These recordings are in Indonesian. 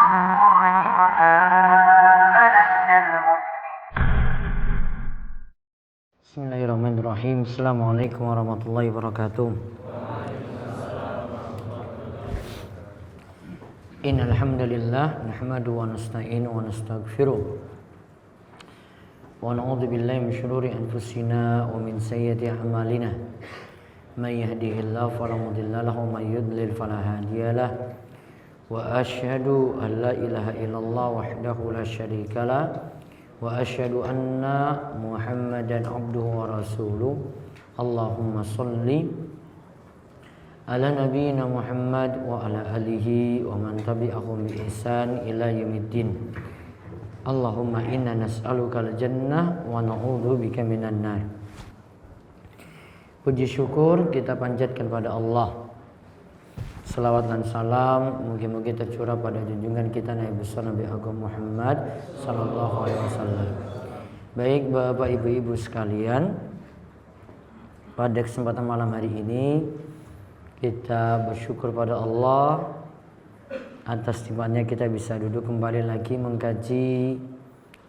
Bismillahirrahmanirrahim. Assalamualaikum warahmatullahi wabarakatuh. Innal hamdalillah nahmaduhu wa nasta'inuhu wa nastaghfiruh wa na'udzu billahi min shururi anfusina wa min sayyiati a'malina. May yahdihillahu fala mudilla lahu wa may yudlil fala hadiyalah. Wa asyhadu an la ilaha illallah wahdahu la syarikalah wa asyhadu anna Muhammadan abduhu wa rasuluh. Allahumma sholli ala nabiyyina Muhammad wa ala alihi wa man tabi'ahum bi ihsan ila yaumiddin. Allahumma inna nas'aluka al-jannah wa na'udzu bika minan nar. Puji syukur kita panjatkan pada Allah. Salawat dan salam mungkin-mungkin tercurah pada junjungan kita Nabi besar Nabi Agung Muhammad sallallahu alaihi wasallam. Baik Bapak Ibu-ibu sekalian, pada kesempatan malam hari ini kita bersyukur pada Allah atas nikmatnya kita bisa duduk kembali lagi mengkaji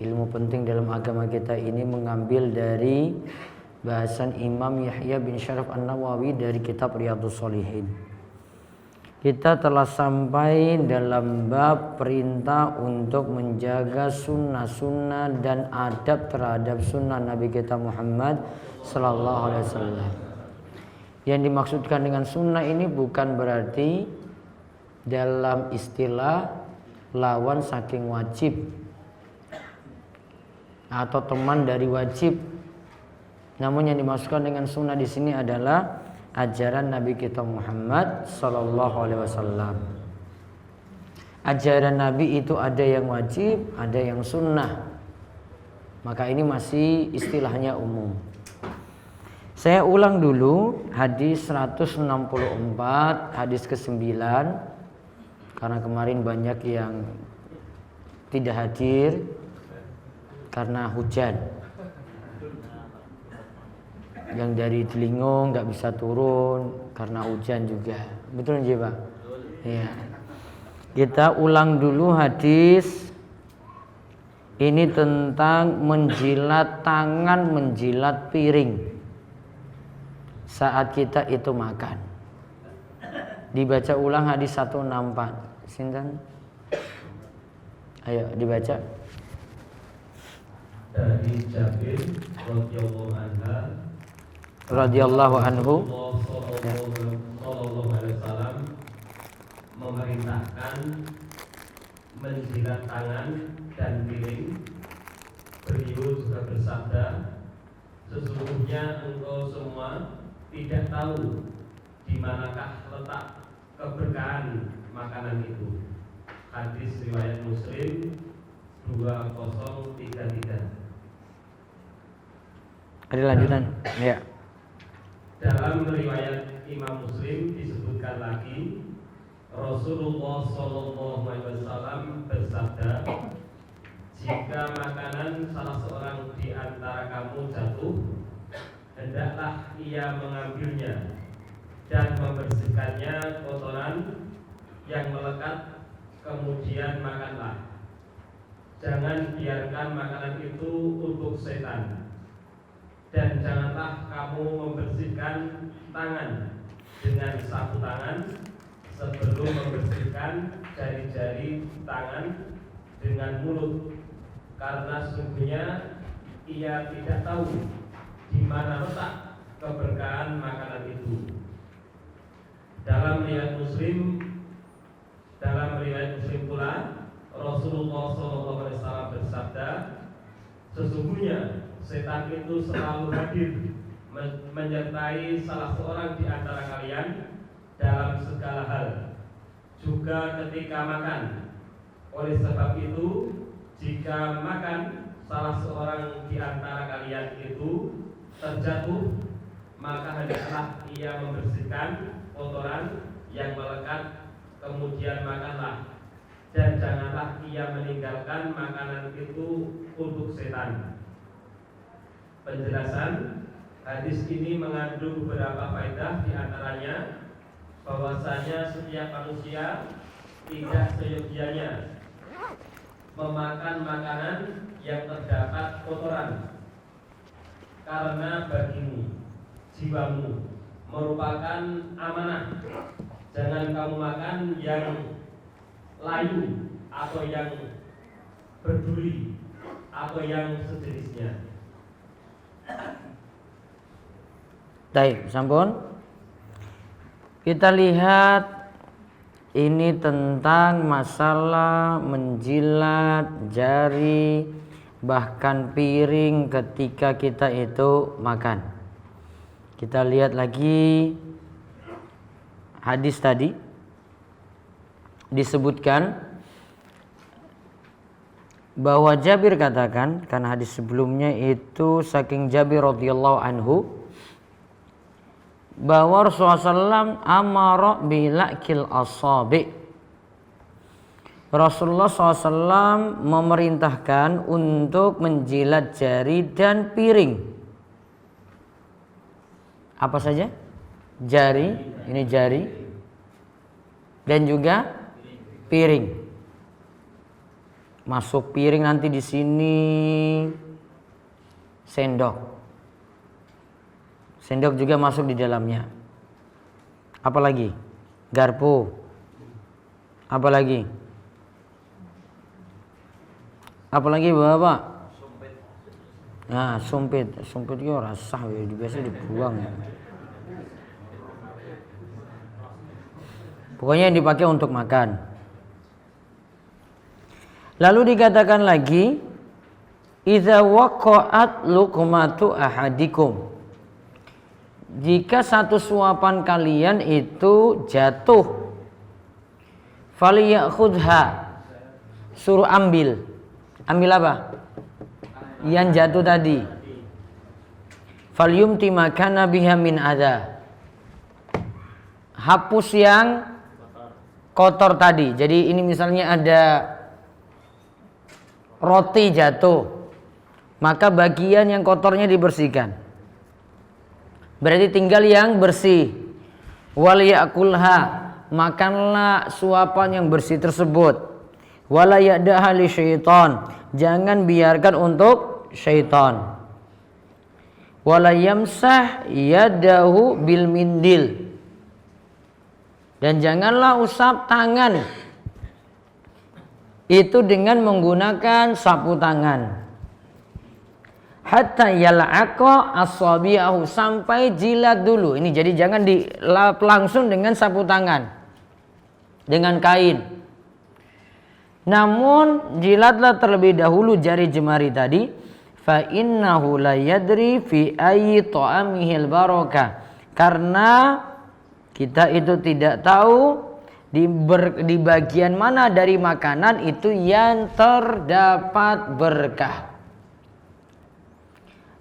ilmu penting dalam agama kita ini, mengambil dari bahasan Imam Yahya bin Syaraf An-Nawawi dari kitab Riyadhus Shalihin. Kita telah sampai dalam bab perintah untuk menjaga sunnah-sunnah dan adab terhadap sunnah Nabi kita Muhammad sallallahu alaihi wasallam. Yang dimaksudkan dengan sunnah ini bukan berarti dalam istilah lawan saking wajib atau teman dari wajib. Namun yang dimaksudkan dengan sunnah di sini adalah ajaran Nabi kita Muhammad sallallahu alaihi wasallam. Ajaran Nabi itu ada yang wajib, ada yang sunnah. Maka ini masih istilahnya umum. Saya ulang dulu hadis 164, hadis ke-9, karena kemarin banyak yang tidak hadir karena hujan. Yang dari Delingo nggak bisa turun karena hujan juga. Betul nggak Pak? Iya. Kita ulang dulu hadis ini tentang menjilat tangan, menjilat piring saat kita itu makan. Dibaca ulang hadis 164. Sinten? Ayo dibaca. Dari Jabir radhiyallahu anhu, sallallahu alaihi wasallam memerintahkan menjilat tangan dan piring. Beliau juga bersabda, sesungguhnya engkau semua tidak tahu di manakah letak keberkahan makanan itu. Hadis riwayat Muslim 2033. Ada lanjutan? Ya. Dalam riwayat Imam Muslim disebutkan lagi, Rasulullah sallallahu alaihi wasallam bersabda, jika makanan salah seorang di antara kamu jatuh, hendaklah ia mengambilnya dan membersihkannya kotoran yang melekat, kemudian makanlah. Jangan biarkan makanan itu untuk setan. Dan janganlah kamu membersihkan tangan dengan sapu tangan sebelum membersihkan jari-jari tangan dengan mulut, karena sesungguhnya ia tidak tahu di mana letak keberkahan makanan itu. Dalam riwayat Muslim pula Rasulullah SAW bersabda, sesungguhnya setan itu selalu hadir menyertai salah seorang di antara kalian dalam segala hal, juga ketika makan. Oleh sebab itu, jika makan salah seorang di antara kalian itu terjatuh, maka hendaklah ia membersihkan kotoran yang melekat, kemudian makanlah. Dan janganlah ia meninggalkan makanan itu untuk setan. Penjelasan hadis ini mengandung beberapa faedah, di antaranya bahwasanya setiap manusia tidak seyogianya memakan makanan yang terdapat kotoran, karena bagimu, jiwamu merupakan amanah. Jangan kamu makan yang layu atau yang berduri atau yang sejenisnya. Baik, sampun. Kita lihat ini tentang masalah menjilat jari bahkan piring ketika kita itu makan. Kita lihat lagi hadis tadi disebutkan bahwa Jabir katakan, karena hadis sebelumnya itu saking Jabir radhiyallahu anhu, bahwa Rasulullah SAW amara bilakil asabi. Rasulullah SAW memerintahkan untuk menjilat jari dan piring. Apa saja? Jari, ini jari, dan juga piring. Masuk piring nanti di sini sendok. Sendok juga masuk di dalamnya. Apalagi? Garpu. Apalagi? Apalagi Bapak? Sumpit. Nah, sumpit. Sumpit itu rasah, biasa dibuang. Pokoknya yang dipakai untuk makan. Lalu dikatakan lagi, idza waqa'at luqmatu ahadikum. Jika satu suapan kalian itu jatuh, falyakhudha, suruh ambil. Ambil apa? Yang jatuh tadi. Falyumti makana biha min adza. Hapus yang kotor tadi. Jadi ini misalnya ada roti jatuh, maka bagian yang kotornya dibersihkan. Berarti tinggal yang bersih. Wal yakulha, makanlah suapan yang bersih tersebut. Wala ya'daha li syaitan, jangan biarkan untuk syaitan. Wala yamsah yadahu bil mindil, dan janganlah usap tangan itu dengan menggunakan sapu tangan. Hatta yal'aqa asabi'ahu, sampai jilat dulu. Ini jadi jangan dilap langsung dengan sapu tangan, dengan kain. Namun jilatlah terlebih dahulu jari jemari tadi. Fa innahu la yadri fi ayyi ta'amihil barakah, karena kita itu tidak tahu di bagian mana dari makanan itu yang terdapat berkah.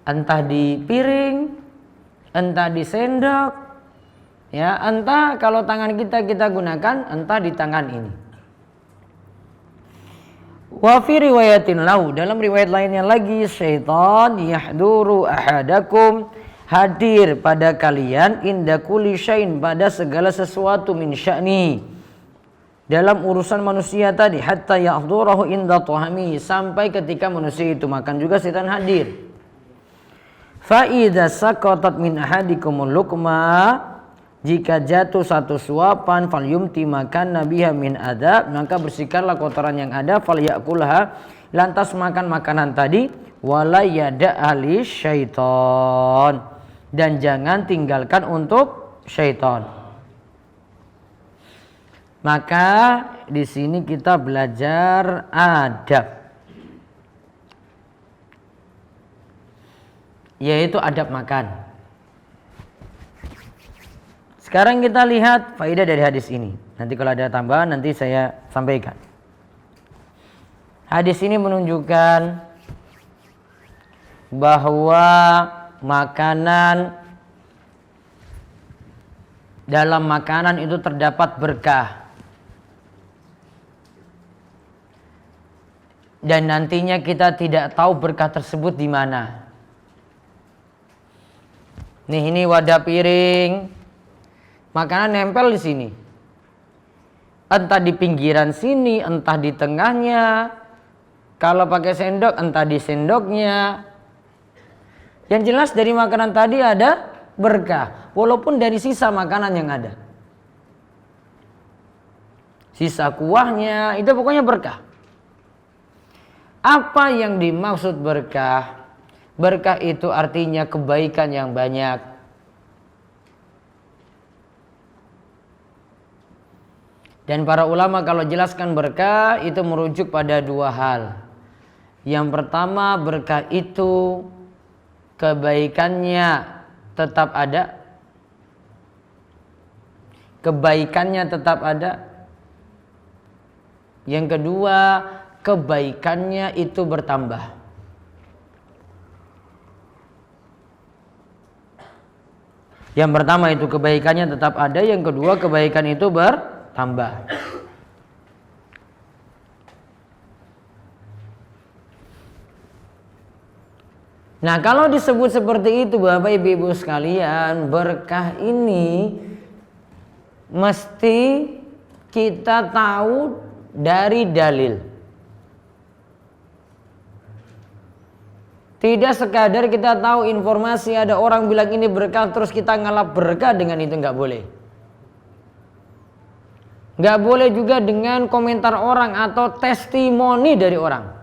Entah di piring, entah di sendok, ya, entah kalau tangan kita gunakan, entah di tangan ini. Wa fi riwayatin lahu, dalam riwayat lainnya lagi, syaitan yahduru ahadakum, hadir pada kalian, inda kulli syai'in, pada segala sesuatu, min sya'ni, dalam urusan manusia tadi, hatta yahdurahu inda tuhami, sampai ketika manusia itu makan juga syaitan hadir. Fa idza saqatat min ahadikumul luqma, jika jatuh satu suapan, falyumti makan nabiha min adab, maka bersihkanlah kotoran yang ada, falyakulha, lantas makan makanan tadi, wala yada ahli syaitan, dan jangan tinggalkan untuk syaitan. Maka di sini kita belajar adab, yaitu adab makan. Sekarang kita lihat faedah dari hadis ini. Nanti kalau ada tambahan nanti saya sampaikan. Hadis ini menunjukkan bahwa makanan, dalam makanan itu terdapat berkah. Dan nantinya kita tidak tahu berkah tersebut di mana. Nih, ini wadah piring, makanan nempel di sini. Entah di pinggiran sini, entah di tengahnya, Kalau pakai sendok entah di sendoknya. Yang jelas dari makanan tadi ada berkah, walaupun dari sisa makanan yang ada. Sisa kuahnya itu pokoknya berkah. Apa yang dimaksud berkah? Berkah itu artinya kebaikan yang banyak. Dan para ulama kalau jelaskan berkah itu merujuk pada dua hal. Yang pertama, berkah itu kebaikannya tetap ada. Kebaikannya tetap ada. Yang kedua, kebaikannya itu bertambah. Yang pertama itu kebaikannya tetap ada, yang kedua kebaikan itu bertambah. Nah, kalau disebut seperti itu Bapak Ibu sekalian, berkah ini mesti kita tahu dari dalil. Tidak sekadar kita tahu informasi ada orang bilang ini berkah terus kita ngalap berkah dengan itu, nggak boleh. Nggak boleh juga dengan komentar orang atau testimoni dari orang.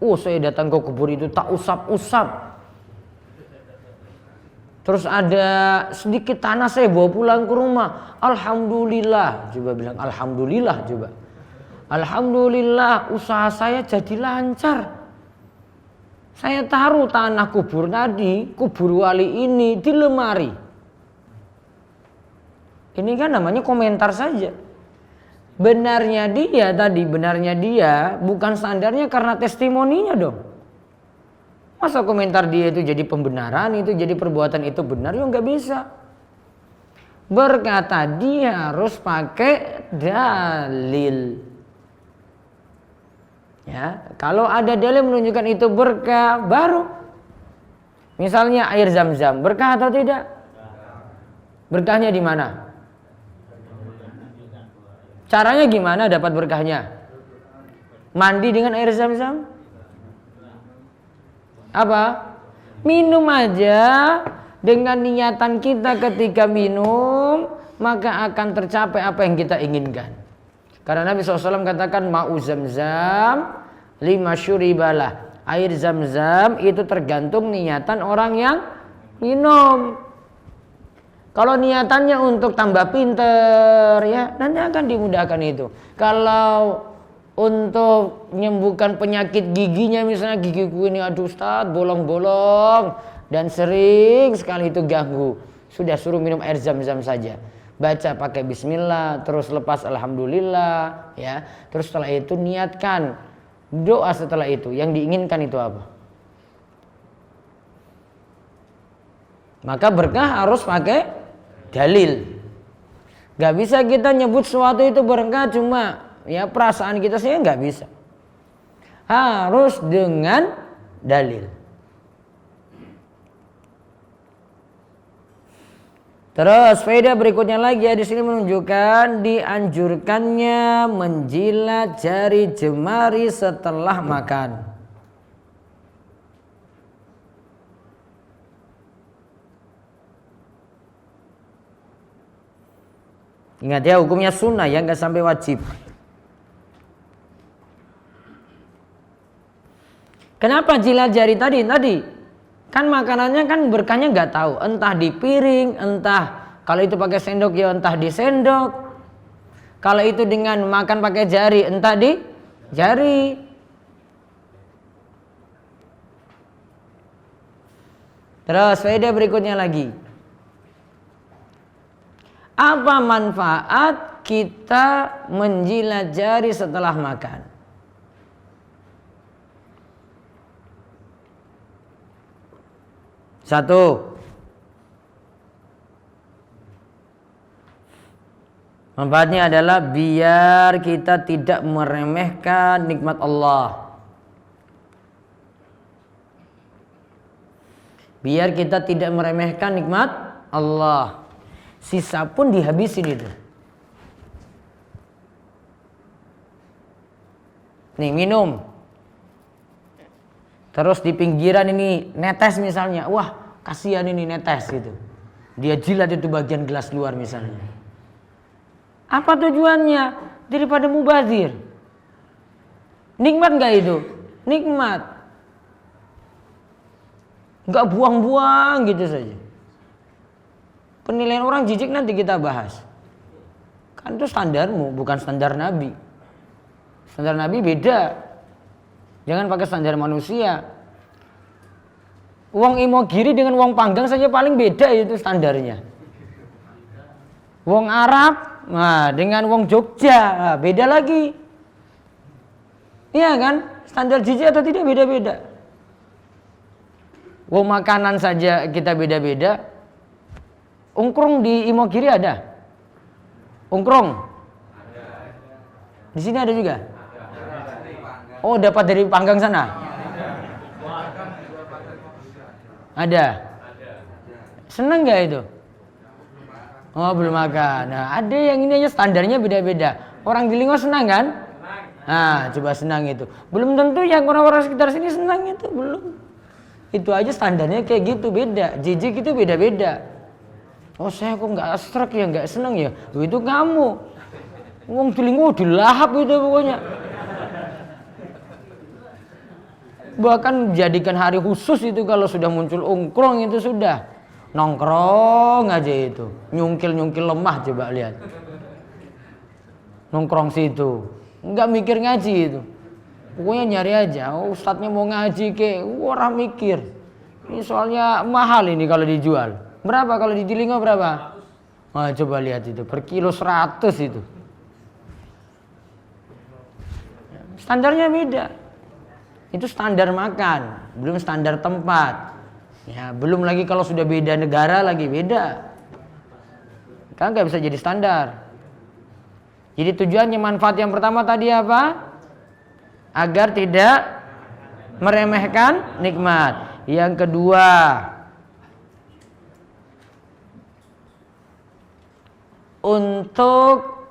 Oh, saya datang ke kubur itu tak usap-usap. Terus ada sedikit tanah saya bawa pulang ke rumah. Alhamdulillah. Coba bilang alhamdulillah coba. Alhamdulillah usaha saya jadi lancar. Saya taruh tanah kubur tadi, kubur wali ini di lemari. Ini kan namanya komentar saja. Benarnya dia bukan standarnya karena testimoninya dong. Masa komentar dia itu jadi pembenaran, itu jadi perbuatan itu benar, ya nggak bisa. Berkata dia harus pakai dalil. Ya, kalau ada dalil menunjukkan itu berkah, baru. Misalnya air Zam-Zam, berkah atau tidak? Berkahnya di mana? Caranya gimana dapat berkahnya? Mandi dengan air Zam-Zam? Apa? Minum aja. Dengan niatan kita ketika minum, maka akan tercapai apa yang kita inginkan. Karena Nabi SAW katakan ma'u Zam-Zam lima syuribalah. Air Zam-Zam itu tergantung niatan orang yang minum. Kalau niatannya untuk tambah pinter, ya nanti akan dimudahkan itu. Kalau untuk menyembuhkan penyakit giginya, misalnya gigiku ini aduh Ustaz bolong-bolong dan sering sekali itu ganggu, sudah suruh minum air Zam-Zam saja. Baca pakai bismillah, terus lepas alhamdulillah, ya. Terus setelah itu niatkan doa setelah itu. Yang diinginkan itu apa? Maka berkah harus pakai dalil. Gak bisa kita nyebut sesuatu itu berkah cuma ya perasaan kita saja, gak bisa. Harus dengan dalil. Terus faedah berikutnya lagi ya, di sini menunjukkan dianjurkannya menjilat jari jemari setelah makan. Ingat ya, hukumnya sunnah ya, nggak sampai wajib. Kenapa jilat jari tadi? Tadi kan makanannya kan berkahnya nggak tahu, entah di piring, entah kalau itu pakai sendok ya entah di sendok. Kalau itu dengan makan pakai jari, entah di jari. Terus faedah berikutnya lagi. Apa manfaat kita menjilat jari setelah makan? Satu, manfaatnya adalah biar kita tidak meremehkan nikmat Allah. Biar kita tidak meremehkan nikmat Allah. Sisa pun dihabisin itu. Nih minum. Terus di pinggiran ini netes misalnya, wah kasihan ini netes gitu. Dia jilat itu bagian gelas luar misalnya. Apa tujuannya? Daripada mubazir. Nikmat gak itu? Nikmat. Gak buang-buang gitu saja. Penilaian orang jijik nanti kita bahas. Kan itu standarmu, bukan standar Nabi. Standar Nabi beda. Jangan pakai standar manusia. Wong Imogiri dengan wong Panggang saja paling beda itu standarnya. Wong Arab dengan wong Jogja beda lagi. Iya kan? Standar jijik atau tidak beda-beda. Wong makanan saja kita beda-beda. Ungkrung di Imogiri ada? Ungkrung? Di sini ada juga? Oh, dapat dari Panggang sana? Ada. Seneng nggak itu? Oh, belum makan. Nah, ada yang ini aja standarnya beda-beda. Orang di Lingo senang kan? Nah, coba senang itu. Belum tentu yang orang-orang sekitar sini senang itu, belum. Itu aja standarnya kayak gitu, beda. Jijik itu beda-beda. Oh, saya kok nggak stroke ya, nggak seneng ya? Itu kamu. Wong di Lingo dilahap itu pokoknya. Bahkan jadikan hari khusus itu kalau sudah muncul ungkrong itu sudah nongkrong aja itu, nyungkil lemah, coba lihat nongkrong situ, nggak mikir ngaji itu, pokoknya nyari aja. Oh, ustadznya mau ngaji ke, orang mikir ini soalnya mahal ini kalau dijual. Berapa kalau di Telinga berapa? Oh, coba lihat itu per kilo 100 itu, standarnya beda. Itu standar makan, belum standar tempat. Ya, belum lagi kalau sudah beda negara lagi beda. Kan nggak bisa jadi standar. Jadi tujuannya manfaat yang pertama tadi apa? Agar tidak meremehkan nikmat. Yang kedua, untuk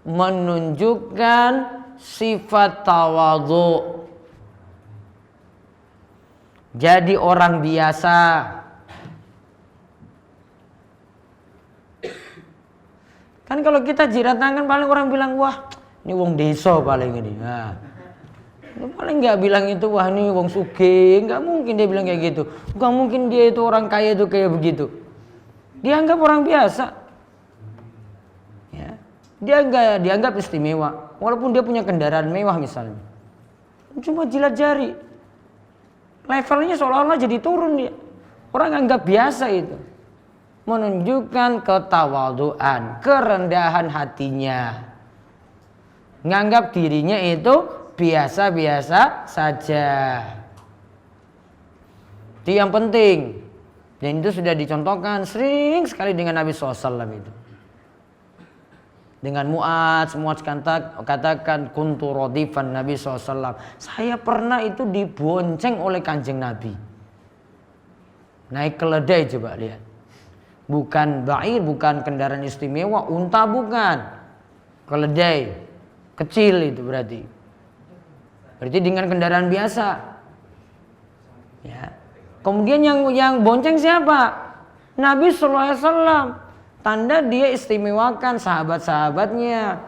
menunjukkan sifat tawadhu. Jadi orang biasa. Kan kalau kita jirat tangan paling orang bilang, wah ini wong desa paling ini. Nah, paling nggak bilang itu, wah ini wong sugih. Nggak mungkin dia bilang kayak gitu. Nggak mungkin dia itu orang kaya itu kayak begitu. Dianggap orang biasa. Ya. Dia nggak dianggap istimewa. Walaupun dia punya kendaraan mewah misalnya. Cuma jilat jari. Levelnya seolah-olah jadi turun dia. Orang anggap biasa itu. Menunjukkan ketawaduan, kerendahan hatinya. Nganggap dirinya itu biasa-biasa saja. Itu yang penting. Dan itu sudah dicontohkan sering sekali dengan Nabi SAW itu. Dengan Mu'adz katakan kuntu radifan Nabi SAW. Saya pernah itu dibonceng oleh Kanjeng Nabi. Naik keledai, coba lihat. Bukan ba'ir, bukan kendaraan istimewa, unta bukan. Keledai, kecil itu berarti. Berarti dengan kendaraan biasa. Ya. Kemudian yang bonceng siapa? Nabi SAW. Tanda dia istimewakan sahabat-sahabatnya.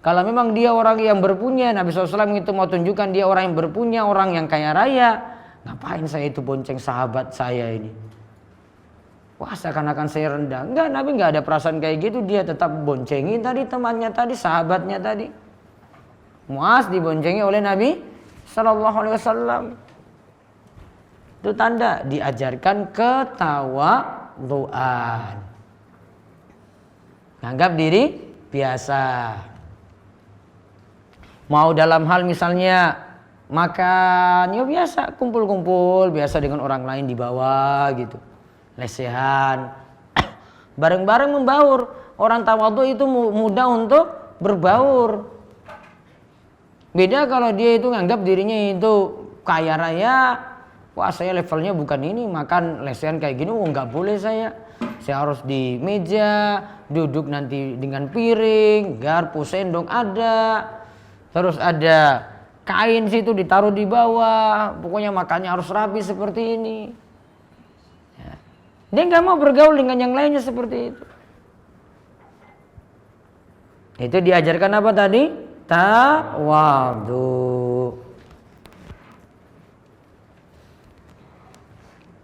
Kalau memang dia orang yang berpunya, Nabi SAW itu mau tunjukkan dia orang yang berpunya, orang yang kaya raya. Ngapain saya itu bonceng sahabat saya ini? Wah, seakan-akan saya rendah. Enggak, Nabi enggak ada perasaan kayak gitu. Dia tetap boncengin tadi temannya tadi, sahabatnya tadi. Mu'adz diboncengi oleh Nabi SAW. Itu tanda diajarkan ketawadhuan. Anggap diri biasa. Mau dalam hal misalnya makan, ya biasa kumpul-kumpul, biasa dengan orang lain di bawah gitu. Lesehan. Bareng-bareng membaur. Orang tawadhu itu mudah untuk berbaur. Beda kalau dia itu nganggap dirinya itu kaya raya. Wah, saya levelnya bukan ini, makan lesehan kayak gini, nggak boleh saya. Saya harus di meja, duduk nanti dengan piring, garpu, sendok ada. Terus ada kain situ ditaruh di bawah, pokoknya makannya harus rapi seperti ini. Ya. Dia nggak mau bergaul dengan yang lainnya seperti itu. Itu diajarkan apa tadi? Tawadhu.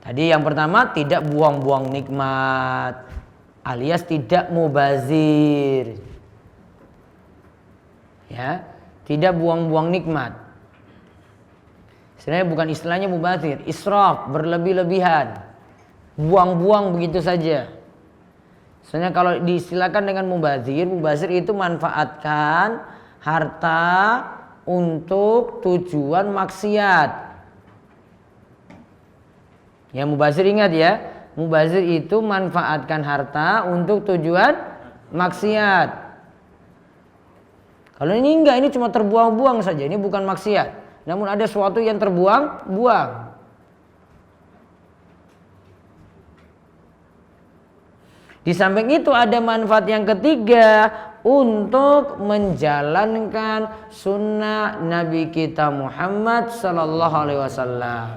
Tadi yang pertama tidak buang-buang nikmat, alias tidak mubazir. Ya, tidak buang-buang nikmat. Sebenarnya bukan istilahnya mubazir, israf, berlebih-lebihan. Buang-buang begitu saja. Sebenarnya kalau diistilahkan dengan mubazir, mubazir itu manfaatkan harta untuk tujuan maksiat. Ya, mubazir ingat ya, mubazir itu manfaatkan harta untuk tujuan maksiat. Kalau ini enggak, ini cuma terbuang-buang saja, ini bukan maksiat. Namun ada sesuatu yang terbuang-buang. Di samping itu ada manfaat yang ketiga untuk menjalankan sunnah Nabi kita Muhammad sallallahu alaihi wasallam.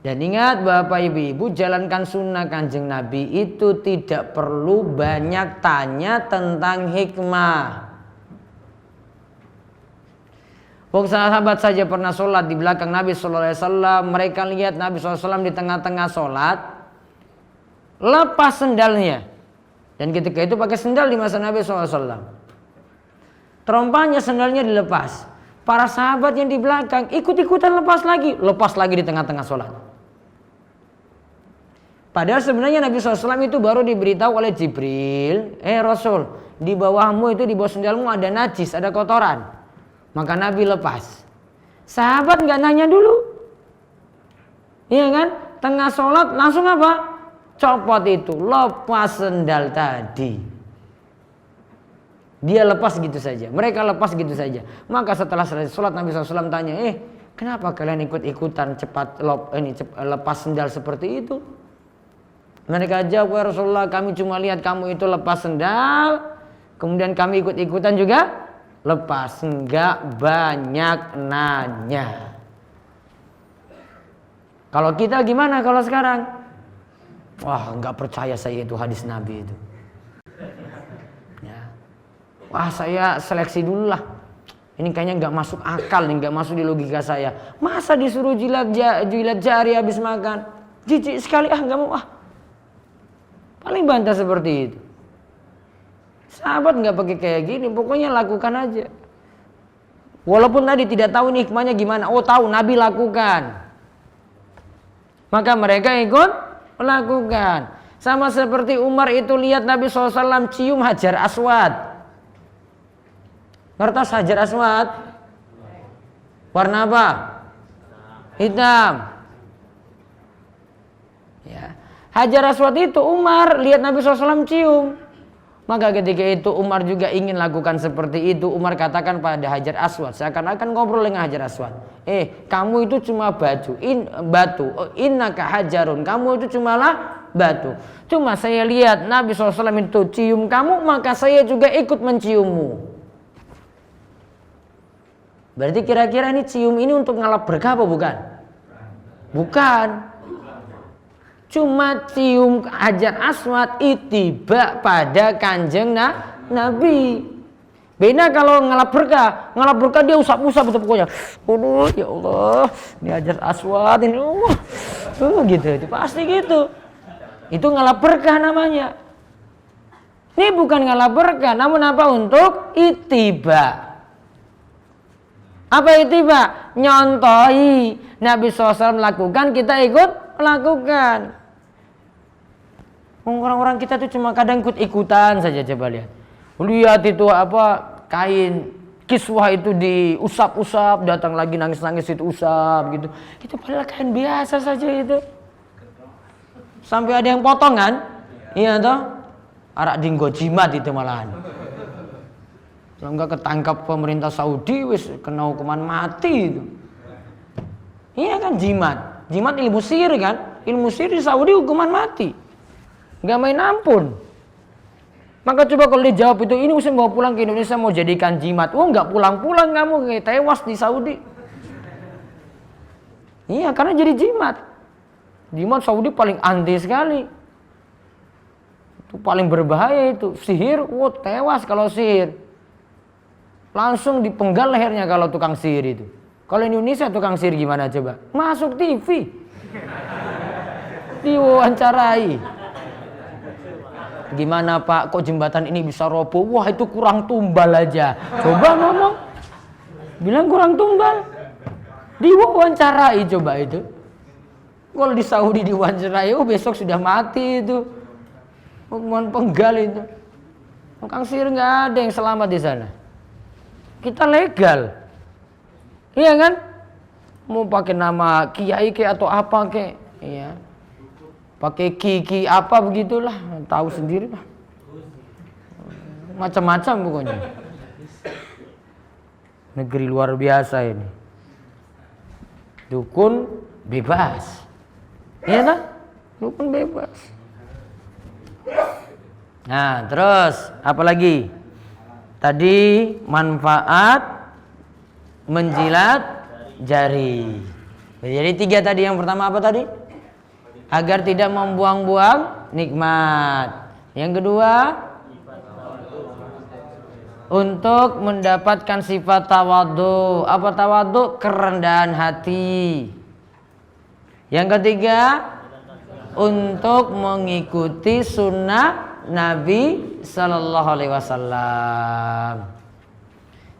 Dan ingat Bapak Ibu, jalankan sunnah Kanjeng Nabi itu tidak perlu banyak tanya tentang hikmah. Sahabat saja pernah sholat di belakang Nabi SAW. Mereka lihat Nabi SAW di tengah-tengah sholat, lepas sendalnya. Dan ketika itu pakai sendal di masa Nabi SAW. Terompahnya sendalnya dilepas. Para sahabat yang di belakang ikut-ikutan lepas lagi di tengah-tengah sholat. Padahal sebenarnya Nabi SAW itu baru diberitahu oleh Jibril, Rasul, di bawahmu itu, di bawah sendalmu ada najis, ada kotoran. Maka Nabi lepas. Sahabat nggak nanya dulu, iya kan? Tengah sholat langsung apa? Copot itu, lepas sendal tadi. Dia lepas gitu saja, mereka lepas gitu saja. Maka setelah selesai sholat Nabi SAW tanya, kenapa kalian ikut-ikutan lepas sendal seperti itu? Mereka jawab, ya Rasulullah, kami cuma lihat kamu itu lepas sendal, kemudian kami ikut-ikutan juga lepas, enggak banyak nanya. Kalau kita gimana kalau sekarang? Wah, enggak percaya saya itu hadis Nabi itu. Ya. Wah, saya seleksi dulu lah. Ini kayaknya enggak masuk akal, enggak masuk di logika saya. Masa disuruh jilat jari habis makan? Jijik sekali, enggak mau Paling bantah seperti itu. Sahabat nggak pakai kayak gini, pokoknya lakukan aja. Walaupun tadi tidak tahu hikmahnya gimana, tahu Nabi lakukan. Maka mereka ikut melakukan. Sama seperti Umar itu lihat Nabi SAW cium Hajar Aswad. Ngertos Hajar Aswad? Warna apa? Hitam. Ya. Hajar Aswad itu Umar lihat Nabi SAW cium. Maka ketika itu Umar juga ingin lakukan seperti itu. Umar katakan pada Hajar Aswad, seakan-akan ngobrol dengan Hajar Aswad, kamu itu cuma batu, innaka hajarun, kamu itu cumalah batu. Cuma saya lihat Nabi SAW itu cium kamu, maka saya juga ikut menciummu. Berarti kira-kira ini cium ini untuk ngalap berkah apa bukan? Bukan. Cuma cium Hajar Aswad itiba pada Kanjeng Nabi. Beda kalau ngalap berkah dia usap-usap itu pokoknya. Aduh ya Allah, ini Hajar Aswad ini, gitu, itu pasti gitu. Itu ngalap berkah namanya. Ini bukan ngalap berkah, namun apa? Untuk itiba. Apa itiba? Nyontohi Nabi SAW melakukan, kita ikut melakukan. Orang-orang kita tuh cuma kadang ikut-ikutan saja, coba lihat. Lihat itu kain kiswah itu diusap-usap, datang lagi nangis-nangis itu usap gitu. Itu padahal kain biasa saja itu. Sampai ada yang potong kan? Iya toh? Arak dinggo jimat itu malahan. Kalau enggak ketangkap pemerintah Saudi wis kena hukuman mati itu. Iya kan jimat. Jimat ilmu sihir kan? Ilmu sihir di Saudi hukuman mati. Gak main ampun. Maka coba kalau dijawab itu, ini Muslim bawa pulang ke Indonesia mau jadikan jimat. Oh nggak pulang-pulang kamu, kayak tewas di Saudi. Iya, karena jadi jimat. Jimat Saudi paling anti sekali. Itu paling berbahaya itu. Sihir, tewas kalau sihir. Langsung dipenggal lehernya kalau tukang sihir itu. Kalau Indonesia tukang sihir gimana coba? Masuk TV. Diwawancarai. Gimana Pak, kok jembatan ini bisa roboh? Wah itu kurang tumbal aja. Coba ngomong. Bilang kurang tumbal. Diwawancarai coba itu. Kalau di Saudi diwawancarai, besok sudah mati itu. Hukuman penggal itu. Tukang sihir nggak ada yang selamat di sana. Kita legal. Iya kan? Mau pakai nama kiai ke atau apa ke? Iya. Pakai kiki apa begitulah, tahu sendiri lah. Macam-macam pokoknya. Negeri luar biasa ini. Dukun bebas. Iya kan? Dukun bebas. Nah, terus apa lagi? Tadi manfaat menjilat jari. Jadi 3 tadi. Yang pertama apa tadi? Agar tidak membuang-buang nikmat. Yang kedua, untuk mendapatkan sifat tawadhu. Apa tawadhu? Kerendahan hati. Yang ketiga, untuk mengikuti sunnah Nabi Sallallahu Alaihi Wasallam.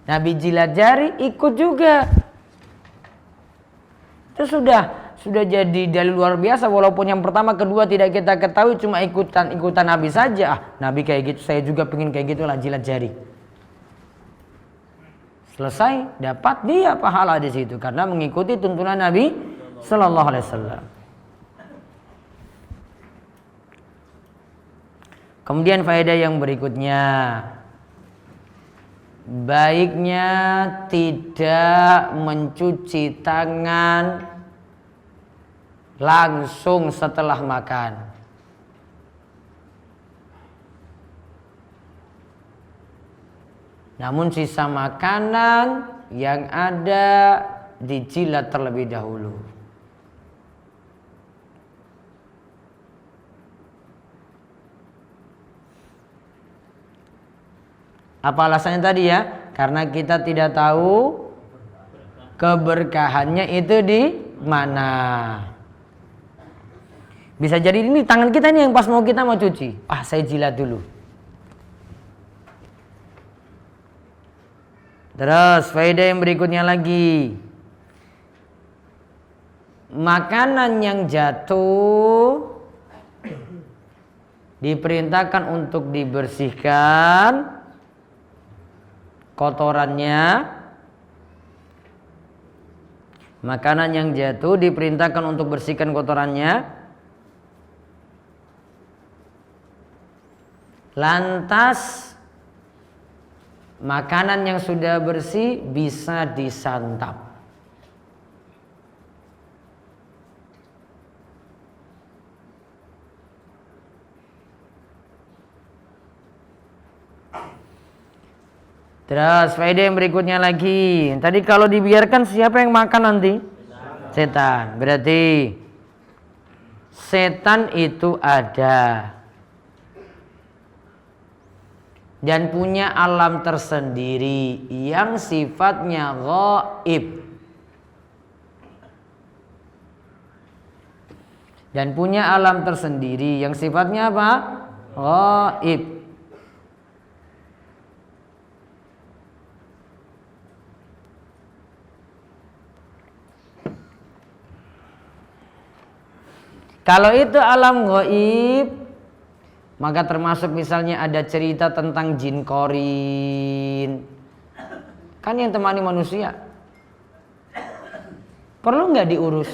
Nabi jilat jari, ikut juga. Itu sudah jadi dalil luar biasa. Walaupun yang pertama, kedua tidak kita ketahui, cuma ikutan Nabi saja. Nabi kayak gitu, saya juga pengen kayak gitulah, jilat jari. Selesai, dapat dia pahala di situ karena mengikuti tuntunan Nabi Sallallahu Alaihi Wasallam. Kemudian faedah yang berikutnya, baiknya tidak mencuci tangan langsung setelah makan. Namun sisa makanan yang ada dijilat terlebih dahulu. Apa alasannya tadi ya? Karena kita tidak tahu keberkahannya itu di mana. Bisa jadi ini tangan kita nih yang pas kita mau cuci. Saya jilat dulu. Terus faedah yang berikutnya lagi. Makanan yang jatuh diperintahkan untuk dibersihkan kotorannya. Makanan yang jatuh diperintahkan untuk bersihkan kotorannya. Lantas makanan yang sudah bersih bisa disantap. Terus faedah yang berikutnya lagi. Tadi kalau dibiarkan siapa yang makan nanti? Setan. Berarti setan itu ada dan punya alam tersendiri yang sifatnya ghaib. Dan punya alam tersendiri yang sifatnya apa? Ghaib. Kalau itu alam ghaib, maka termasuk misalnya ada cerita tentang jin korin. Kan yang temani manusia. Perlu nggak diurus?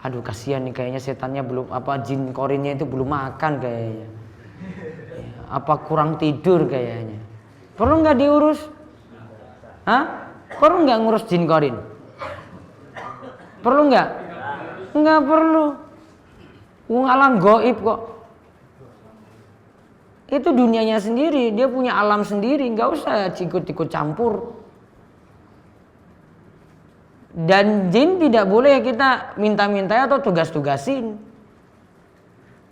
Aduh kasihan nih, kayaknya setannya belum, jin korinnya itu belum makan kayaknya. Apa kurang tidur kayaknya. Perlu nggak diurus? Hah? Perlu nggak ngurus jin korin? Perlu nggak? Nggak perlu. Alam gaib kok. Itu dunianya sendiri, dia punya alam sendiri, nggak usah ikut-ikut campur. Dan jin tidak boleh kita minta-minta atau tugas-tugasin.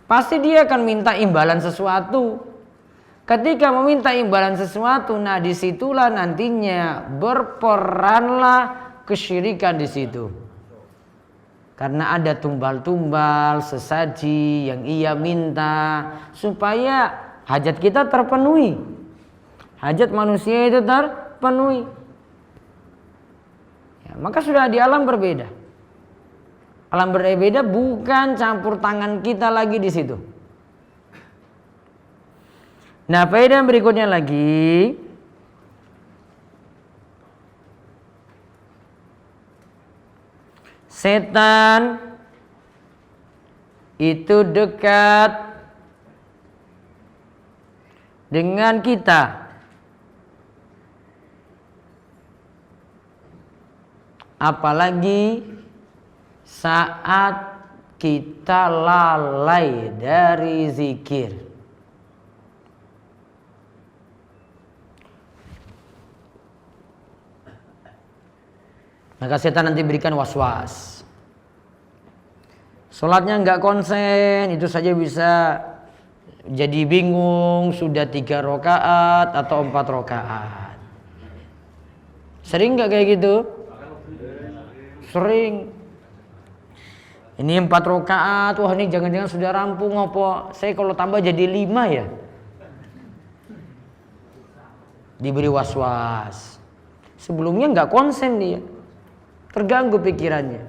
Pasti dia akan minta imbalan sesuatu. Ketika meminta imbalan sesuatu, nah disitulah nantinya berperanlah kesyirikan di situ. Karena ada tumbal-tumbal, sesaji yang ia minta supaya hajat kita terpenuhi. Hajat manusia itu terpenuhi. Maka sudah di alam berbeda. Alam berbeda bukan campur tangan kita lagi di situ. Nah, faedah berikutnya lagi. Setan itu dekat dengan kita apalagi saat kita lalai dari zikir. Maka setan nanti berikan was-was. Sholatnya nggak konsen, itu saja bisa jadi bingung sudah 3 rakaat atau 4 rakaat. Sering nggak kayak gitu? Sering. Ini 4 rakaat, wah ini jangan-jangan sudah rampung apa? Saya kalau tambah jadi 5 ya. Diberi was-was. Sebelumnya nggak konsen dia, terganggu pikirannya.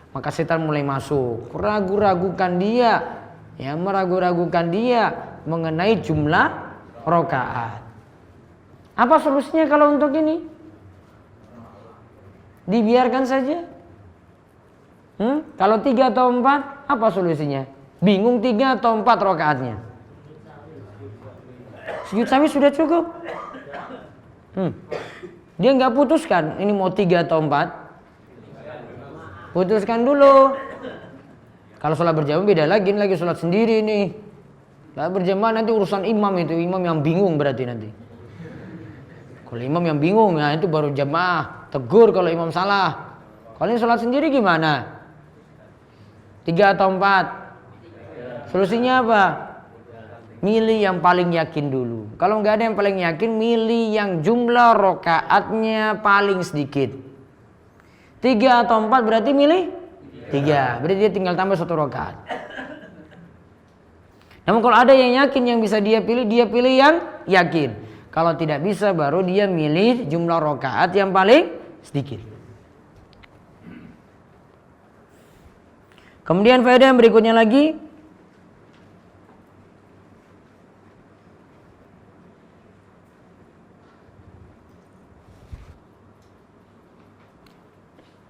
Maka setan mulai masuk, ragu-ragukan dia, ya meragu-ragukan dia mengenai jumlah rakaat. Apa solusinya kalau untuk ini? Dibiarkan saja. Kalau 3 atau 4, apa solusinya? Bingung 3 atau 4 rakaatnya? Sujud sahwi sudah cukup. Dia nggak putuskan ini mau 3 atau 4. Putuskan dulu. Kalau sholat berjamaah beda lagi, ini lagi sholat sendiri nih. Sholat berjamaah nanti urusan imam itu, imam yang bingung berarti nanti. Kalau imam yang bingung, ya itu baru jamaah tegur kalau imam salah. Kalau ini sholat sendiri gimana? 3 atau 4? Solusinya apa? Milih yang paling yakin dulu. Kalau nggak ada yang paling yakin, milih yang jumlah rakaatnya paling sedikit. 3 atau 4 berarti milih 3. Berarti dia tinggal tambah 1 rakaat. Namun kalau ada yang yakin yang bisa dia pilih yang yakin. Kalau tidak bisa baru dia milih jumlah rakaat yang paling sedikit. Kemudian faedah yang berikutnya lagi.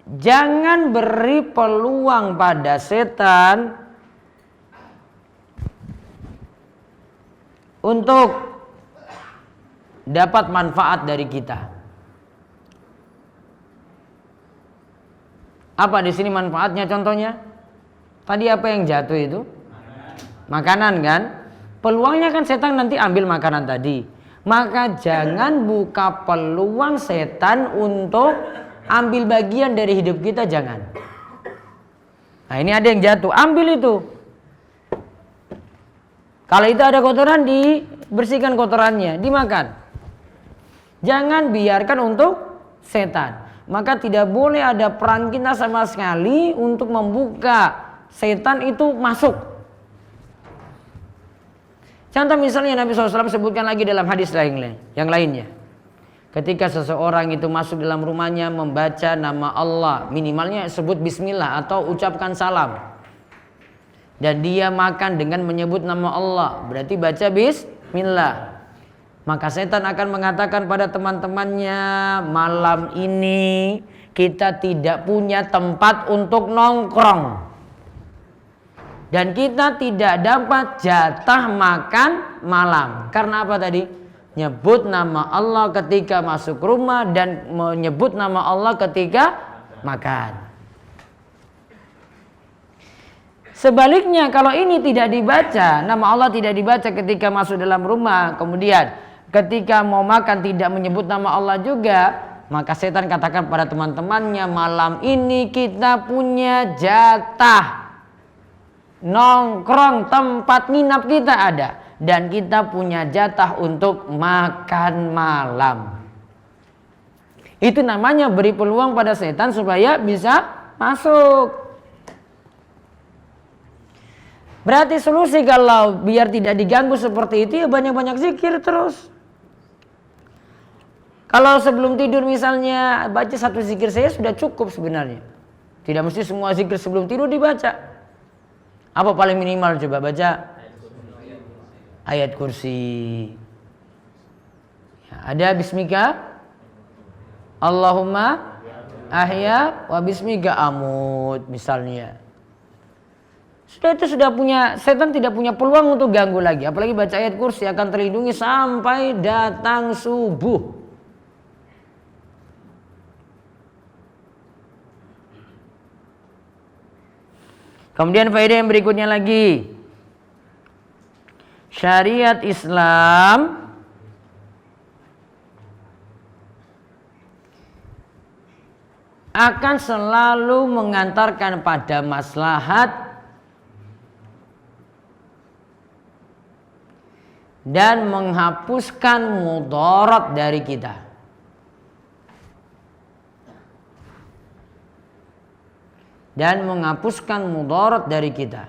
Jangan beri peluang pada setan untuk dapat manfaat dari kita. Apa di sini manfaatnya contohnya? Tadi apa yang jatuh itu? Makanan kan? Peluangnya kan setan nanti ambil makanan tadi. Maka jangan buka peluang setan untuk ambil bagian dari hidup kita, jangan. Nah ini ada yang jatuh, ambil itu. Kalau itu ada kotoran, dibersihkan kotorannya, dimakan. Jangan biarkan untuk setan. Maka tidak boleh ada peran kita sama sekali untuk membuka setan itu masuk. Contoh misalnya Nabi SAW sebutkan lagi dalam hadis yang lainnya. Ketika seseorang itu masuk dalam rumahnya membaca nama Allah, minimalnya sebut bismillah atau ucapkan salam. Dan dia makan dengan menyebut nama Allah, berarti baca bismillah. Maka setan akan mengatakan pada teman-temannya, malam ini kita tidak punya tempat untuk nongkrong. Dan kita tidak dapat jatah makan malam. Karena apa tadi? Nyebut nama Allah ketika masuk rumah dan menyebut nama Allah ketika makan. Sebaliknya kalau ini tidak dibaca, nama Allah tidak dibaca ketika masuk dalam rumah, kemudian ketika mau makan tidak menyebut nama Allah juga, maka setan katakan pada teman-temannya, malam ini kita punya jatah nongkrong, tempat nginap kita ada, dan kita punya jatah untuk makan malam. Itu namanya beri peluang pada setan supaya bisa masuk. Berarti solusi kalau biar tidak diganggu seperti itu, ya banyak-banyak zikir terus. Kalau sebelum tidur misalnya baca satu zikir saya sudah cukup sebenarnya. Tidak mesti semua zikir sebelum tidur dibaca. Apa paling minimal coba baca? Ayat kursi. Ya, ada bismika Allahumma ahya wa bismika amut misalnya. Sudah itu sudah punya, setan tidak punya peluang untuk ganggu lagi. Apalagi baca ayat kursi akan terlindungi sampai datang subuh. Kemudian faedah yang berikutnya lagi. Syariat Islam akan selalu mengantarkan pada maslahat dan menghapuskan mudarat dari kita. Dan menghapuskan mudarat dari kita.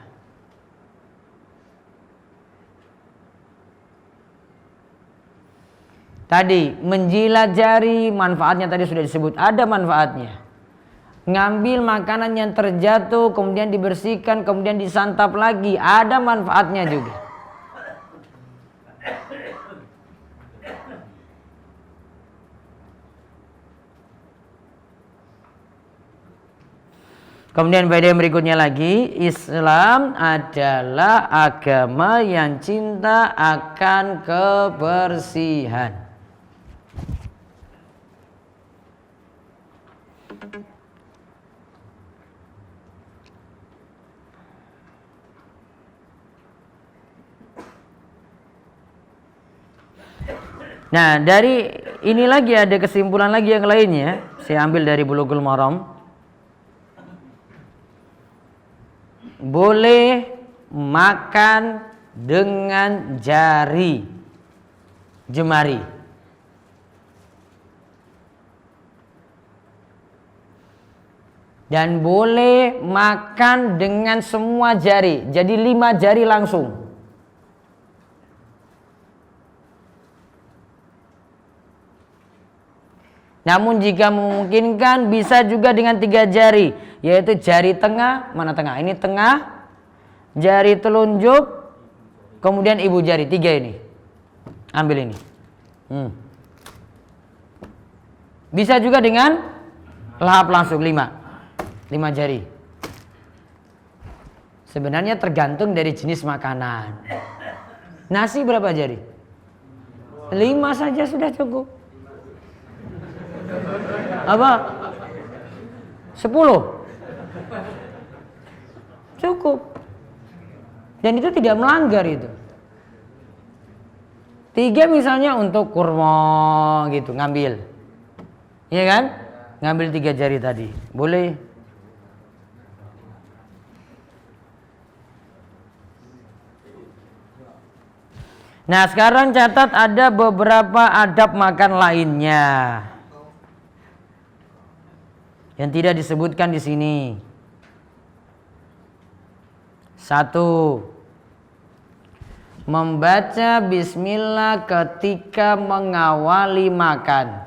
Tadi menjilat jari, manfaatnya tadi sudah disebut, ada manfaatnya. Ngambil makanan yang terjatuh kemudian dibersihkan, kemudian disantap lagi, ada manfaatnya juga. Kemudian faedah yang berikutnya lagi, Islam adalah agama yang cinta akan kebersihan. Nah, dari ini lagi ada kesimpulan lagi yang lainnya. Saya ambil dari Bulughul Maram. Boleh makan dengan jari jemari. Dan boleh makan dengan semua jari. Jadi 5 jari langsung. Namun jika memungkinkan bisa juga dengan 3 jari, yaitu jari tengah, mana tengah? Ini tengah, jari telunjuk, kemudian ibu jari, 3 ini. Ambil ini. Bisa juga dengan lahap langsung 5 jari. Sebenarnya tergantung dari jenis makanan. Nasi berapa jari? 5 saja sudah cukup. Apa? 10 cukup. Dan itu tidak melanggar itu. 3 misalnya untuk kurma gitu, ngambil. Iya kan? Ngambil 3 jari tadi. Boleh. Nah, sekarang catat ada beberapa adab makan lainnya yang tidak disebutkan di sini. 1. Membaca bismillah ketika mengawali makan.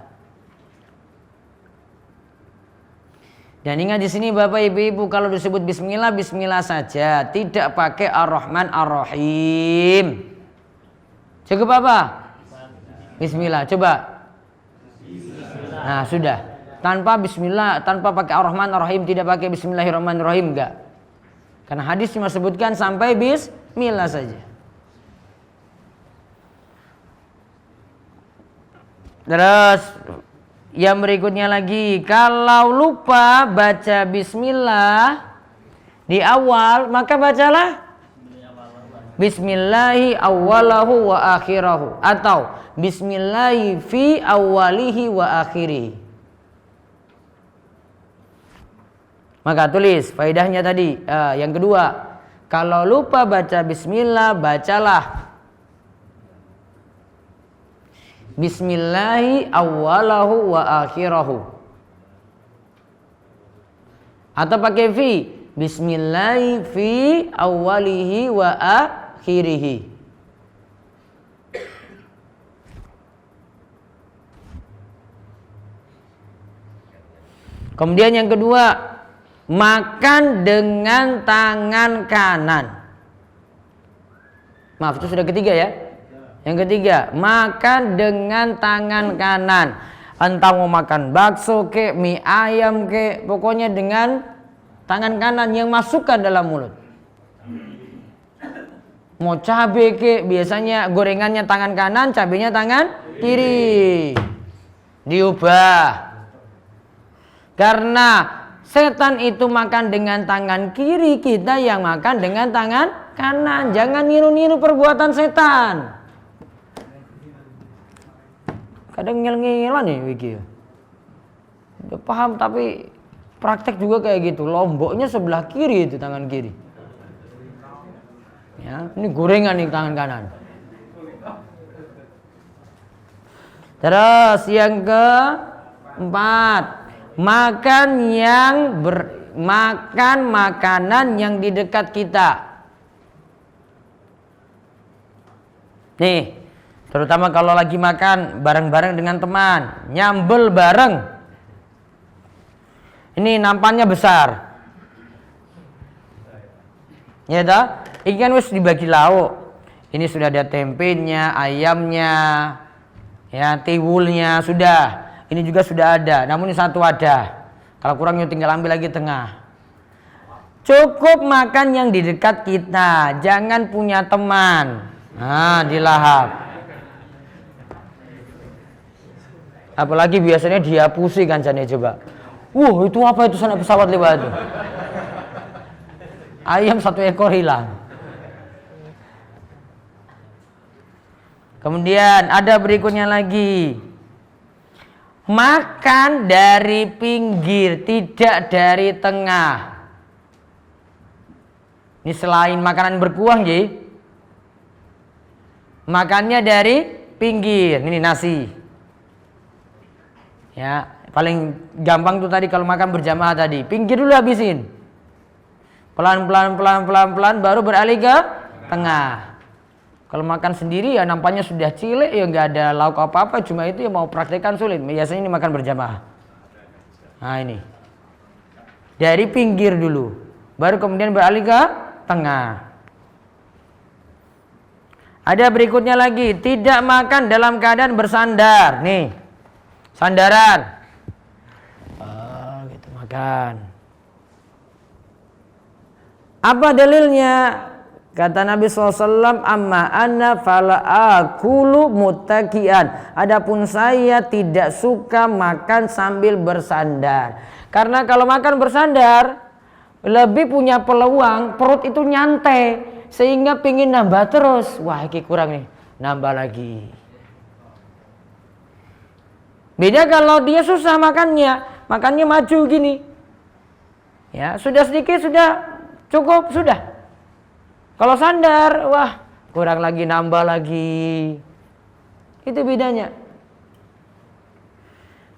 Dan ingat di sini Bapak Ibu, kalau disebut bismillah, bismillah saja, tidak pakai ar-Rahman ar-Rahim. Cukup apa? Bismillah. Coba. Nah, sudah. Tanpa bismillah, tanpa pakai ar-Rahman ar-Rahim, tidak pakai bismillahirrahmanirrahim, enggak. Karena hadis cuma sebutkan sampai bismillah saja. Terus yang berikutnya lagi, kalau lupa baca bismillah, di awal, maka bacalah bismillahi awwalahu wa akhirahu, atau bismillahi fi awwalihi wa akhirihi. Maka tulis faedahnya tadi. Yang kedua, kalau lupa baca bismillah, bacalah bismillahi awwalahu wa akhirahu, atau pakai fi, bismillahi fi awwalihi wa akhirihi. Kemudian yang kedua, makan dengan tangan kanan. Maaf, itu sudah ketiga ya. Yang ketiga, makan dengan tangan kanan. Entah mau makan bakso kek, mie ayam kek, pokoknya dengan tangan kanan yang masukkan dalam mulut. Mau cabai kek, biasanya gorengannya tangan kanan, cabainya tangan kiri. Diubah. Karena setan itu makan dengan tangan kiri, kita yang makan dengan tangan kanan. Jangan niru-niru perbuatan setan. Kadang ngel-ngelan nih Wiki. Udah paham tapi praktek juga kayak gitu. Lomboknya sebelah kiri itu, tangan kiri. Ya, ini gorengan nih tangan kanan. Terus yang keempat, makan makanan yang di dekat kita. Nih, terutama kalau lagi makan bareng-bareng dengan teman, nyambel bareng. Ini nampannya besar. Ya dah, ikan wis dibagi lauk. Ini sudah ada tempenya, ayamnya, ya, tiwulnya sudah. Ini juga sudah ada, namun ini satu ada. Kalau kurang ya tinggal ambil lagi tengah. Cukup makan yang di dekat kita, jangan punya teman. Nah, dilahap. Apalagi biasanya dihapusi kan jane coba. Itu apa itu sana pesawat lewat itu. Ayam 1 ekor hilang. Kemudian ada berikutnya lagi. Makan dari pinggir, tidak dari tengah. Ini selain makanan berkuah, Ji. Makannya dari pinggir. Ini nasi. Ya, paling gampang tuh tadi kalau makan berjamaah tadi, pinggir dulu habisin. Pelan-pelan baru beralih ke tengah. Kalau makan sendiri ya nampaknya sudah cilik, ya nggak ada lauk apa-apa, cuma itu ya mau praktekkan sulit. Biasanya ini makan berjamaah. Nah ini. Dari pinggir dulu, baru kemudian beralih ke tengah. Ada berikutnya lagi, tidak makan dalam keadaan bersandar. Nih. Sandaran. Gitu makan. Apa dalilnya? Kata Nabi SAW, amma anna fala akulu muttakian. Adapun saya tidak suka makan sambil bersandar. Karena kalau makan bersandar, lebih punya peluang perut itu nyantai. Sehingga pingin nambah terus. Wah ini kurang nih, nambah lagi. Beda kalau dia susah makannya maju gini. Ya, sudah sedikit, sudah cukup, sudah. Kalau sandar, wah, kurang lagi, nambah lagi. Itu bedanya.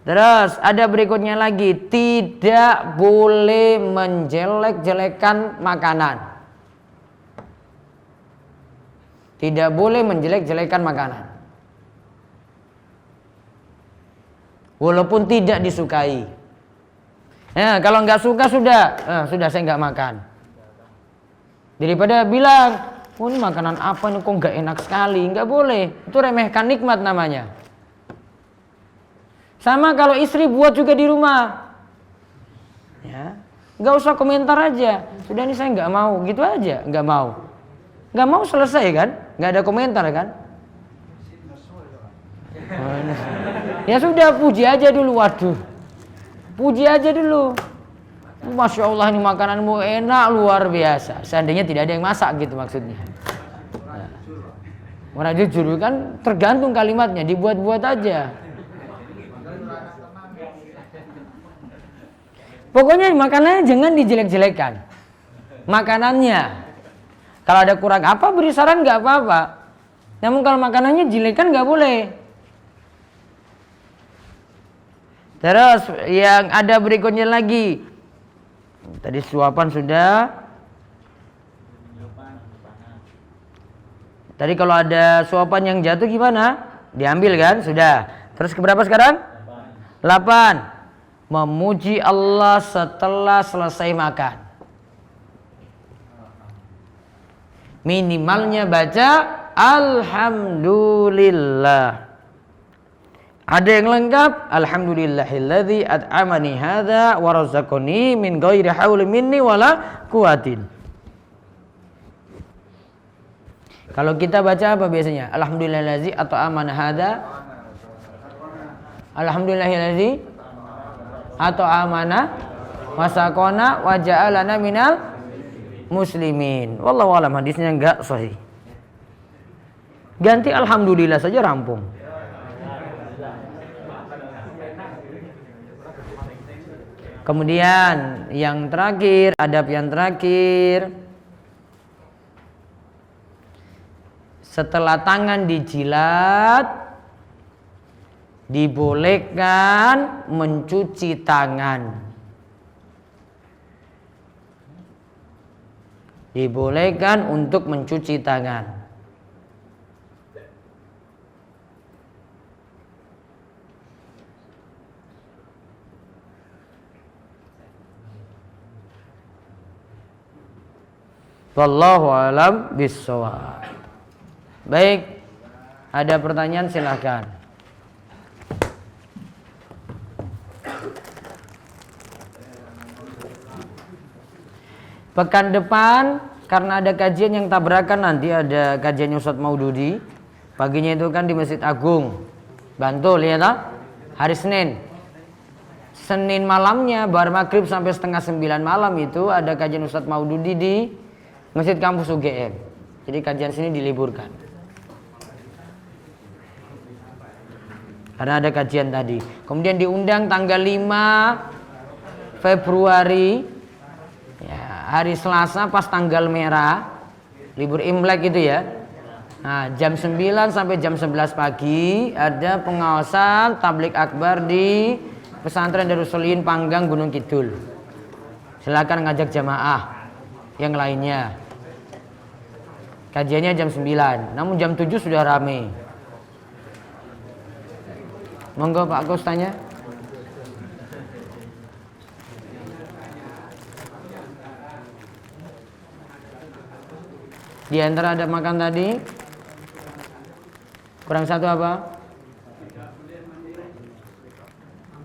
Terus ada berikutnya lagi, tidak boleh menjelek-jelekan makanan. Tidak boleh menjelek-jelekan makanan. Walaupun tidak disukai. Ya, kalau nggak suka sudah saya nggak makan. Daripada bilang, ini makanan apa nih kok nggak enak sekali, nggak boleh. Itu remehkan nikmat namanya. Sama kalau istri buat juga di rumah, ya, nggak usah komentar aja. Sudah nih saya nggak mau, gitu aja, nggak mau selesai kan, nggak ada komentar kan. Ya sudah, puji aja dulu. Waduh, puji aja dulu. Masya Allah ini makananmu enak luar biasa. Seandainya tidak ada yang masak gitu maksudnya. Nah, orang jujur kan tergantung kalimatnya, dibuat-buat aja. Pokoknya makanannya jangan dijelek-jelekan. Makanannya. Kalau ada kurang apa beri saran nggak apa-apa. Namun kalau makanannya jelek kan nggak boleh. Terus yang ada berikutnya lagi. Tadi suapan sudah. Tadi kalau ada suapan yang jatuh gimana? Diambil kan? Sudah. Terus keberapa sekarang? 8. Memuji Allah setelah selesai makan. Minimalnya baca Alhamdulillah. Ada yang lengkap, alhamdulillahilladzi at'amani hadza wa razaqani min ghairi haulin minni wala quwwatin. Kalau kita baca apa biasanya? Alhamdulillahilladzi at'amana hadza. Alhamdulillahilladzi at'amana wa saqana wa ja'alana minal muslimin. Wallahu alam, hadisnya enggak sahih. Ganti alhamdulillah saja rampung. Kemudian yang terakhir, adab yang terakhir, setelah tangan dijilat dibolehkan mencuci tangan. Dibolehkan untuk mencuci tangan. Wallahu alam bissawab. Baik, ada pertanyaan silakan. Pekan depan karena ada kajian yang tabrakan, nanti ada kajiannya Ustadz Maududi. Paginya itu kan di Masjid Agung Bantul ya tak? Hari Senin. Senin malamnya bar maghrib sampai setengah 9 malam itu ada kajian Ustadz Maududi di Masjid Kampus UGM. Jadi kajian sini diliburkan. Karena ada kajian tadi. Kemudian diundang tanggal 5 Februari. Ya, hari Selasa pas tanggal merah. Libur Imlek gitu ya. Nah, jam 9 sampai jam 11 pagi ada pengawasan tablik akbar di Pesantren Darus Solihin Panggang Gunung Kidul. Silakan ngajak jamaah yang lainnya. Kajiannya jam 9, namun jam 7 sudah rame. Monggo Pak Gus tanya. Di antara ada makan tadi, kurang satu apa?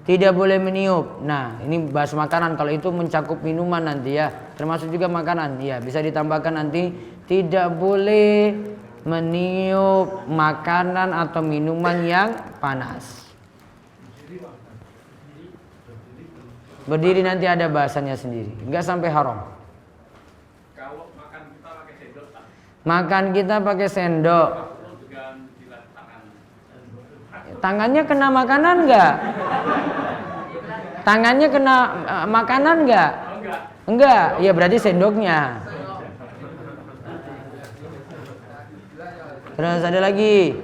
Tidak boleh meniup. Nah, ini bahas makanan. Kalau itu mencakup minuman nanti ya, termasuk juga makanan. Ya, bisa ditambahkan nanti. Tidak boleh meniup makanan atau minuman yang panas. Berdiri nanti ada bahasannya sendiri. Enggak sampai haram. Kalau makan kita pakai sendok, Pak. Makan kita pakai sendok. Tangannya kena makanan enggak? Tangannya kena makanan enggak? Enggak. Ya berarti sendoknya. Terus ada lagi.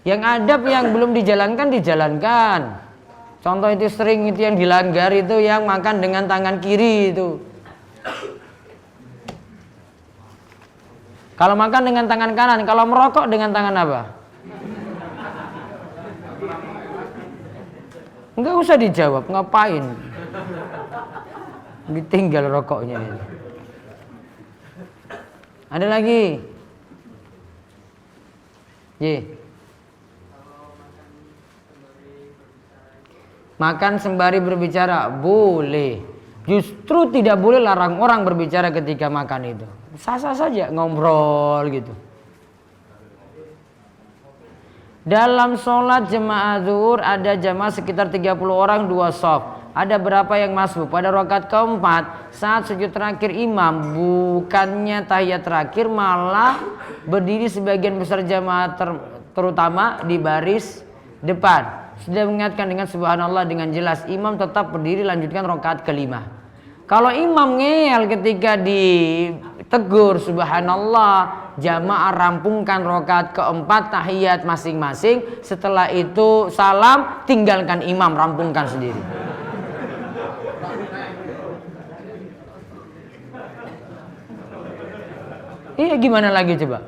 Yang adab yang belum dijalankan, dijalankan. Contoh itu sering itu yang dilanggar itu yang makan dengan tangan kiri itu. Kalau makan dengan tangan kanan, kalau merokok dengan tangan apa? Enggak usah dijawab, ngapain? Ditinggal rokoknya ini. Ada lagi? Makan sembari berbicara boleh. Justru tidak boleh larang orang berbicara ketika makan itu. Sah-sah saja ngobrol gitu. Dalam sholat jemaah zuhur ada jemaah sekitar 30 orang 2 shaf. Ada berapa yang masbuk? Pada rakaat keempat saat sujud terakhir imam bukannya tahiyat terakhir, malah berdiri sebagian besar jemaah terutama di baris depan. Sudah mengingatkan dengan subhanallah dengan jelas, imam tetap berdiri lanjutkan rakaat kelima. Kalau imam ngeyel ketika ditegur subhanallah, jamaah rampungkan rakaat keempat tahiyat masing-masing. Setelah itu salam, tinggalkan imam, rampungkan sendiri. Iya, gimana lagi coba?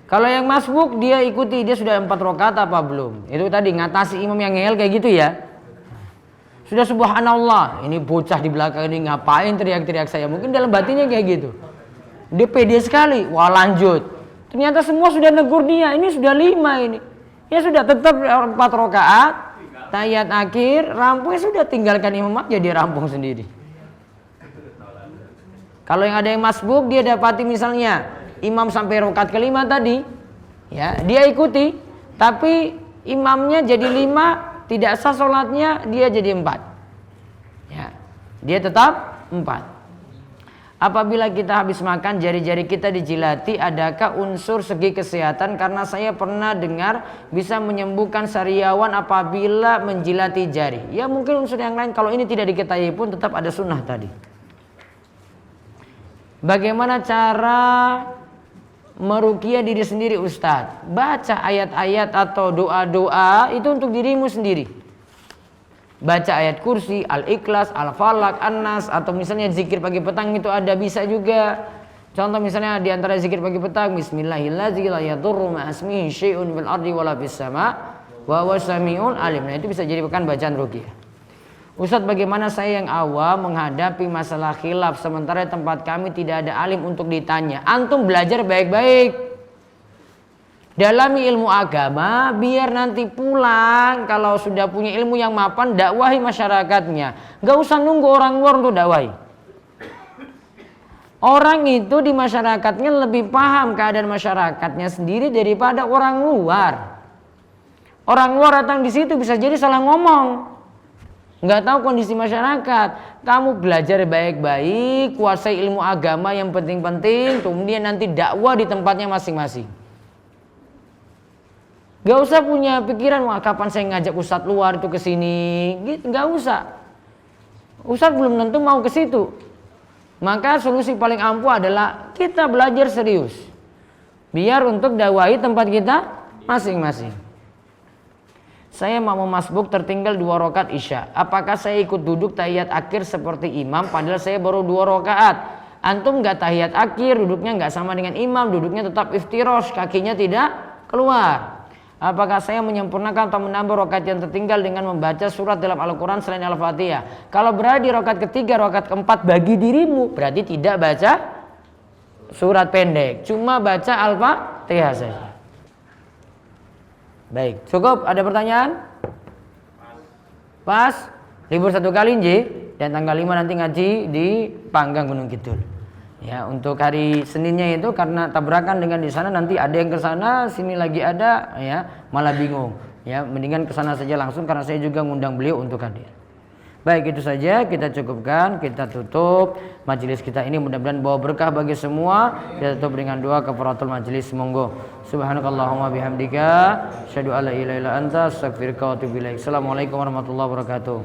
Kalau yang masbuk dia ikuti, dia sudah 4 rakaat apa belum? Itu tadi ngatasi imam yang ngeyel kayak gitu ya. Sudah subhanallah, ini bocah di belakang ini ngapain teriak-teriak saya? Mungkin dalam batinnya kayak gitu. Dia pede sekali, wah lanjut. Ternyata semua sudah negur dia, ini sudah 5 ini. Ya sudah tetap 4 rakaat, tahiyat akhir, rampung, ya sudah tinggalkan imam aja, dia rampung sendiri. Kalau yang ada yang masbuk, dia dapati misalnya imam sampai rakaat kelima tadi, ya dia ikuti, tapi imamnya jadi 5, tidak sah sholatnya, dia jadi 4. Ya, dia tetap 4. Apabila kita habis makan jari-jari kita dijilati, adakah unsur segi kesehatan? Karena saya pernah dengar bisa menyembuhkan sariawan apabila menjilati jari. Ya mungkin unsur yang lain, kalau ini tidak diketahui pun tetap ada sunnah tadi. Bagaimana cara meruqyah diri sendiri Ustadz? Baca ayat-ayat atau doa-doa itu untuk dirimu sendiri. Baca ayat kursi, Al-Ikhlas, Al-Falaq, An-Nas, atau misalnya zikir pagi petang itu ada, bisa juga. Contoh misalnya di antara zikir pagi petang, Bismillahirrahmanirrahim, la yadurru ma'asmihi syai'un fil ardi wala fis sama' wa huwas sami'ul alim. Nah, itu bisa jadi bukan bacaan ruqyah. Ustadz, bagaimana saya yang awam menghadapi masalah khilaf sementara tempat kami tidak ada alim untuk ditanya? Antum belajar baik-baik. Dalami ilmu agama biar nanti pulang kalau sudah punya ilmu yang mapan, dakwahi masyarakatnya. Gak usah nunggu orang luar untuk dakwahi. Orang itu di masyarakatnya lebih paham keadaan masyarakatnya sendiri daripada orang luar. Orang luar datang di situ bisa jadi salah ngomong. Nggak tahu kondisi masyarakat. Kamu belajar baik-baik, kuasai ilmu agama yang penting-penting, kemudian nanti dakwah di tempatnya masing-masing. Gak usah punya pikiran, wah kapan saya ngajak ustadz luar itu ke sini, gitu. Gak usah. Ustadz belum tentu mau ke situ. Maka solusi paling ampuh adalah kita belajar serius, biar untuk dakwahi tempat kita masing-masing. Saya mau masbuk tertinggal 2 rakaat isya. Apakah saya ikut duduk tahiyat akhir seperti imam padahal saya baru 2 rakaat? Antum gak tahiyat akhir, duduknya gak sama dengan imam, duduknya tetap iftirosh, kakinya tidak keluar. Apakah saya menyempurnakan atau menambah rakaat yang tertinggal dengan membaca surat dalam Al-Quran selain Al-Fatihah? Kalau berada di rakaat ketiga, rakaat keempat bagi dirimu, berarti tidak baca surat pendek, cuma baca Al-Fatihah saja. Baik, cukup. Ada pertanyaan? Pas. Libur 1 kali nji, dan tanggal 5 nanti ngaji di Panggang Gunung Kidul. Ya, untuk hari Seninnya itu karena tabrakan dengan di sana, nanti ada yang ke sana, sini lagi ada, ya, malah bingung. Ya, mendingan ke sana saja langsung karena saya juga ngundang beliau untuk hadir. Baik, itu saja kita cukupkan, kita tutup majelis kita ini, mudah-mudahan bawa berkah bagi semua. Kita tutup dengan doa kafaratul majelis. Monggo. Subhanakallahumma bihamdika, asyhadu alla ilaha illa anta, astaghfiruka wa atubu ilaik. Assalamualaikum warahmatullahi wabarakatuh.